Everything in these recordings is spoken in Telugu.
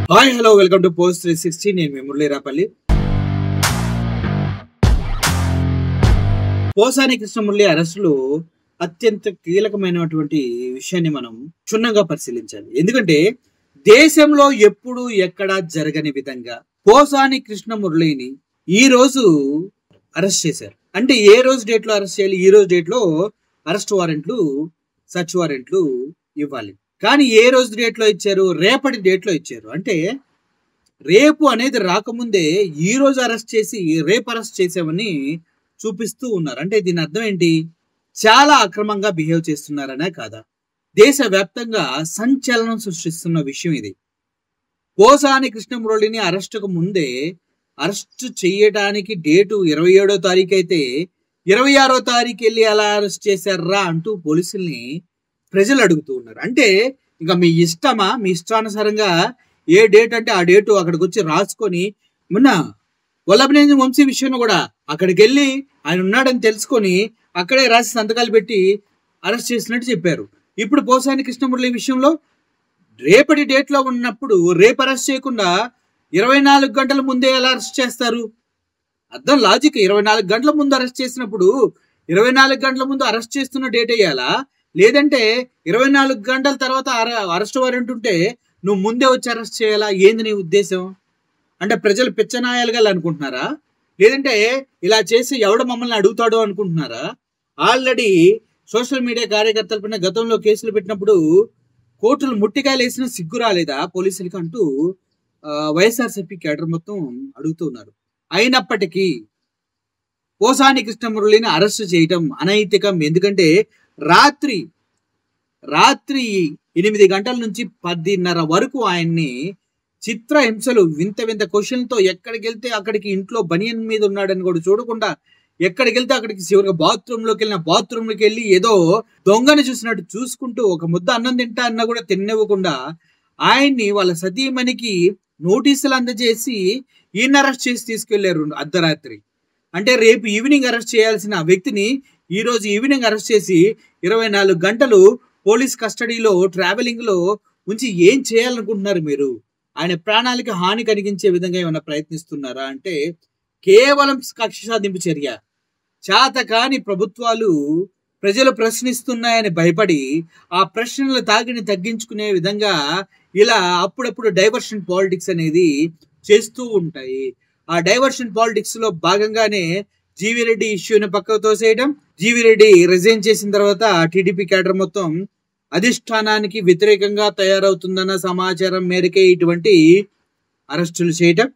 Hi hello welcome to post 360. నేను మీ మురళీరాపల్లి. పోసాని కృష్ణమురళి అరెస్టులో అత్యంత కీలకమైనటువంటి విషయాన్ని మనం క్షుణ్ణంగా పరిశీలించాలి. ఎందుకంటే దేశంలో ఎప్పుడు ఎక్కడ జరగని విధంగా పోసాని కృష్ణమురళిని ఈ రోజు అరెస్ట్ చేశారు. అంటే ఏ రోజు డేట్ లో అరెస్ట్ చేయాలి? ఈ రోజు డేట్ లో అరెస్ట్ వారెంట్లు, సర్చ్ వారెంట్లు ఇవ్వాలి. కానీ ఏ రోజు డేట్ లో ఇచ్చారు? రేపటి డేట్ లో ఇచ్చారు. అంటే రేపు అనేది రాకముందే ఈ రోజు అరెస్ట్ చేసి రేపు అరెస్ట్ చేసామని చూపిస్తూ ఉన్నారు. అంటే దీని అర్థం ఏంటి? చాలా అక్రమంగా బిహేవ్ చేస్తున్నారనే కాదా? దేశవ్యాప్తంగా సంచలనం సృష్టిస్తున్న విషయం ఇది. పోసాని కృష్ణమురళిని అరెస్టుకు ముందే అరెస్ట్ చేయడానికి డేటు 27వ తారీఖు అయితే 26వ తారీఖు వెళ్ళి ఎలా అరెస్ట్ చేశారా అంటూ పోలీసుల్ని ప్రజలు అడుగుతూ ఉన్నారు. అంటే ఇంకా మీ ఇష్టమా? మీ ఇష్టానుసారంగా ఏ డేట్ అంటే ఆ డేటు అక్కడికి వచ్చి రాసుకొని, మొన్న వల్లభనేని వంశీ విషయంలో కూడా అక్కడికి వెళ్ళి ఆయన ఉన్నాడని తెలుసుకొని అక్కడే రాసి సంతకాలు పెట్టి అరెస్ట్ చేసినట్టు చెప్పారు. ఇప్పుడు పోసాని కృష్ణమురళి విషయంలో రేపటి డేట్ లో ఉన్నప్పుడు రేపు అరెస్ట్ చేయకుండా 24 గంటల ముందే ఎలా అరెస్ట్ చేస్తారు? అర్థం లాజిక్. 24 గంటల ముందు అరెస్ట్ చేసినప్పుడు 24 గంటల ముందు అరెస్ట్ చేస్తున్న డేట్ అయ్యాలా? లేదంటే 24 గంటల తర్వాత అరెస్ట్ వారెంట్ ఉంటే నువ్వు ముందే వచ్చి అరెస్ట్ చేయాలా? ఏంది నీ ఉద్దేశం? అంటే ప్రజలు పిచ్చనాయాలుగా అనుకుంటున్నారా? లేదంటే ఇలా చేసి ఎవడ మమ్మల్ని అడుగుతాడో అనుకుంటున్నారా? ఆల్రెడీ సోషల్ మీడియా కార్యకర్తలపైన గతంలో కేసులు పెట్టినప్పుడు కోర్టులు ముట్టికాయలు వేసిన సిగ్గు రాలేదా పోలీసులకి అంటూ వైఎస్ఆర్సీపీ కేడర్ మొత్తం అడుగుతున్నారు. అయినప్పటికీ పోసాని కృష్ణమురళిని అరెస్ట్ చేయటం అనైతికం. ఎందుకంటే రాత్రి 8 గంటల నుంచి 10:30 వరకు ఆయన్ని చిత్ర హింసలు, వింత వింత క్వశ్చన్తో ఎక్కడికి వెళ్తే అక్కడికి ఇంట్లో బనియన్ మీద ఉన్నాడని కూడా చూడకుండా ఎక్కడికి వెళ్తే అక్కడికి చివరిగా బాత్రూంలోకి వెళ్ళి ఏదో దొంగని చూసినట్టు చూసుకుంటూ ఒక ముద్ద అన్నం తింటా అన్నా కూడా తిననివ్వకుండా ఆయన్ని వాళ్ళ సతీమణికి నోటీసులు అందజేసి ఈయన అరెస్ట్ చేసి తీసుకెళ్లారు అర్ధరాత్రి. అంటే రేపు ఈవినింగ్ అరెస్ట్ చేయాల్సిన వ్యక్తిని ఈ రోజు ఈవినింగ్ అరెస్ట్ చేసి 24 గంటలు పోలీస్ కస్టడీలో ట్రావెలింగ్ లో ఉంచి ఏం చేయాలనుకుంటున్నారు మీరు? ఆయన ప్రాణాలకి హాని కలిగించే విధంగా ఏమైనా ప్రయత్నిస్తున్నారా? అంటే కేవలం కక్ష సాధింపు చర్య. చేతకాని ప్రభుత్వాలు ప్రజలు ప్రశ్నిస్తున్నాయని భయపడి ఆ ప్రశ్నల తాగిని తగ్గించుకునే విధంగా ఇలా అప్పుడప్పుడు డైవర్షన్ పాలిటిక్స్ అనేది చేస్తూ ఉంటాయి. ఆ డైవర్షన్ పాలిటిక్స్ లో భాగంగానే జీవీ రెడ్డి ఇష్యూని పక్కకు తోసేయడం, జీవీ రెడ్డి రిజైన్ చేసిన తర్వాత టీడీపీ కేడర్ మొత్తం అధిష్టానానికి వ్యతిరేకంగా తయారవుతుందన్న సమాచారం మేరకే ఇటువంటి అరెస్టులు చేయటం,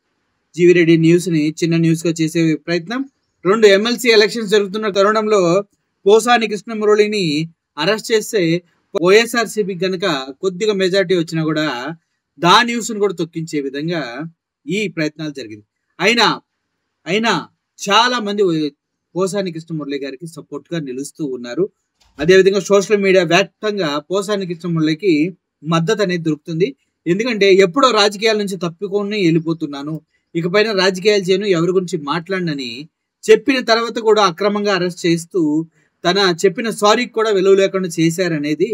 జీవీ రెడ్డి న్యూస్ ని చిన్న న్యూస్ గా చేసే ప్రయత్నం. 2 ఎమ్మెల్సీ ఎలక్షన్స్ జరుగుతున్న తరుణంలో పోసాని కృష్ణమురళిని అరెస్ట్ చేస్తే వైఎస్ఆర్సీపీ కనుక కొద్దిగా మెజార్టీ వచ్చినా కూడా దా న్యూస్ ను కూడా తొక్కించే విధంగా ఈ ప్రయత్నాలు జరిగింది. అయినా చాలా మంది పోసాని కృష్ణమురళి గారికి సపోర్ట్ గా నిలుస్తూ ఉన్నారు. అదేవిధంగా సోషల్ మీడియా వ్యాప్తంగా పోసాని కృష్ణమురళికి మద్దతు అనేది దొరుకుతుంది. ఎందుకంటే ఎప్పుడో రాజకీయాల నుంచి తప్పుకొని వెళ్ళిపోతున్నాను, ఇకపైన రాజకీయాలు చేయను, ఎవరి గురించి మాట్లాడనని చెప్పిన తర్వాత కూడా అక్రమంగా అరెస్ట్ చేస్తూ తన చెప్పిన సారీకి కూడా విలువ లేకుండా చేశారనేది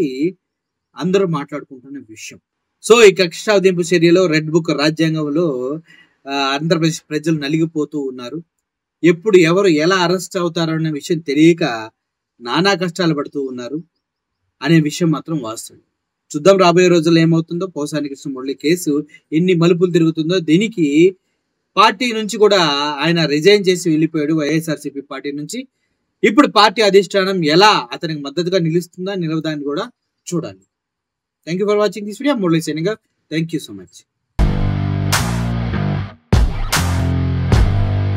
అందరూ మాట్లాడుకుంటున్న విషయం. సో ఈ కక్ష సాధింపు చర్యలో రెడ్ బుక్ రాజ్యాంగంలో ఆంధ్రప్రదేశ్ ప్రజలు నలిగిపోతూ ఉన్నారు. ఎప్పుడు ఎవరు ఎలా అరెస్ట్ అవుతారో అనే విషయం తెలియక నానా కష్టాలు పడుతూ ఉన్నారు అనే విషయం మాత్రం వాస్తవం. చూద్దాం రాబోయే రోజుల్లో ఏమవుతుందో. పోసాని కృష్ణమురళి కేసు ఎన్ని మలుపులు తిరుగుతుందో. దీనికి పార్టీ నుంచి కూడా ఆయన రిజైన్ చేసి వెళ్ళిపోయాడు వైఎస్ఆర్సీపీ పార్టీ నుంచి. ఇప్పుడు పార్టీ అధిష్టానం ఎలా అతనికి మద్దతుగా నిలుస్తుందా నిలవదాన్ని కూడా చూడాలి. Thank you for watching this video. Murali signing. Thank you so much.